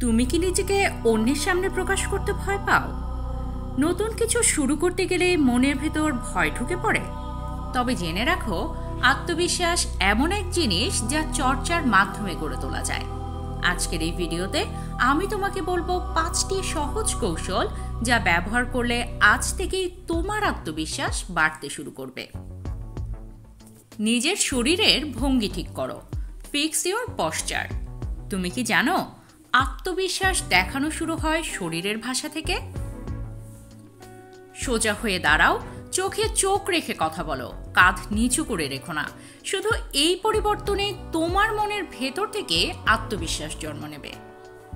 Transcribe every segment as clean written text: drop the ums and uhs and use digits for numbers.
তুমি কি নিজেকে অন্যের সামনে প্রকাশ করতে ভয় পাও? নতুন কিছু শুরু করতে গেলে মনের ভেতর ভয় ঢুকে পড়ে? তবে জেনে রাখো, আত্মবিশ্বাস এমন এক জিনিস যা চর্চার মাধ্যমে গড়ে তোলা যায়। আজকের এই ভিডিওতে আমি তোমাকে বলবো 5টি সহজ কৌশল যা ব্যবহার করলে আজ থেকেই তোমার আত্মবিশ্বাস বাড়তে শুরু করবে। নিজের শরীরের ভঙ্গি ঠিক করো। Fix your posture. তুমি কি জানো, আত্মবিশ্বাস দেখানো শুরু হয় শরীরের ভাষা থেকে? সোজা হয়ে দাঁড়াও, চোখে চোখ রেখে কথা বলো, কাঁধ নিচু করে রেখো না। শুধু এই পরিবর্তনে তোমার মনের ভেতর থেকে আত্মবিশ্বাস জন্ম নেবে।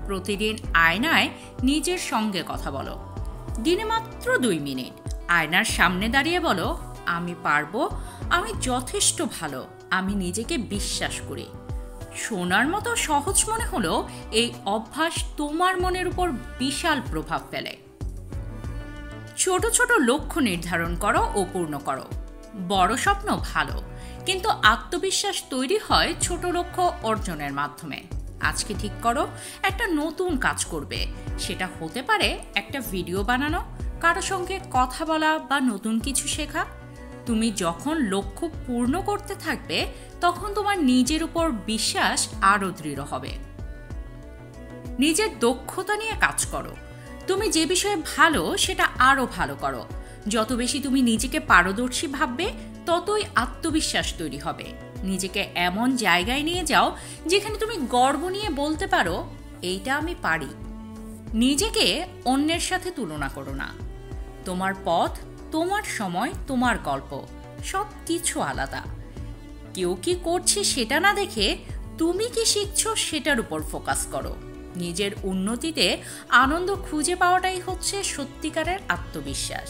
প্রতিদিন আয়নায় নিজের সঙ্গে কথা বলো। দিনে মাত্র 2 মিনিট আয়নার সামনে দাঁড়িয়ে বলো, আমি পারবো, আমি যথেষ্ট ভালো, আমি নিজেকে বিশ্বাস করি। শোনার মতো সহজ মনে হলো, এই অভ্যাস তোমার মনের উপর বিশাল প্রভাব ফেলে। ছোট ছোট লক্ষ্য নির্ধারণ করো ও পূর্ণ করো। বড় স্বপ্ন ভালো, কিন্তু আত্মবিশ্বাস তৈরি হয় ছোট লক্ষ্য অর্জনের মাধ্যমে। আজকে ঠিক করো একটা নতুন কাজ করবে। সেটা হতে পারে একটা ভিডিও বানানো, কারো সঙ্গে কথা বলা বা নতুন কিছু শেখা। তুমি যখন লক্ষ্য পূর্ণ করতে থাকবে, তখন তোমার নিজের উপর বিশ্বাস আরও দৃঢ় হবে। নিজের দক্ষতা নিয়ে কাজ করো। তুমি যে বিষয়ে ভালো সেটা আরও ভালো করো। যত বেশি তুমি নিজেকে পারদর্শী ভাববে, ততই আত্মবিশ্বাস তৈরি হবে। নিজেকে এমন জায়গায় নিয়ে যাও যেখানে তুমি গর্ব নিয়ে বলতে পারো, এইটা আমি পারি। নিজেকে অন্যের সাথে তুলনা করো না। তোমার পথ, তোমার সময়, তোমার গল্প, সব কিছু আলাদা। কেউ কি করছে সেটা না দেখে তুমি কি শিখছো সেটার উপর ফোকাস করো। নিজের উন্নতিতে আনন্দ খুঁজে পাওয়াটাই হচ্ছে সত্যিকারের আত্মবিশ্বাস।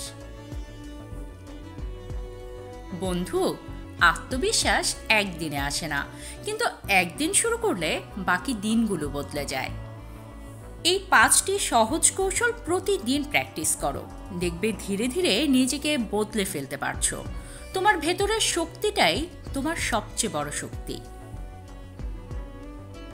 বন্ধু, আত্মবিশ্বাস একদিনে আসে না, কিন্তু একদিন শুরু করলে বাকি দিনগুলো বদলে যায়। এই 5টি সহজ কৌশল প্রতিদিন প্র্যাকটিস করো। দেখবে ধীরে ধীরে নিজেকে বদলে ফেলতে পারছো। তোমার ভেতরের শক্তিটাই তোমার সবচেয়ে বড় শক্তি।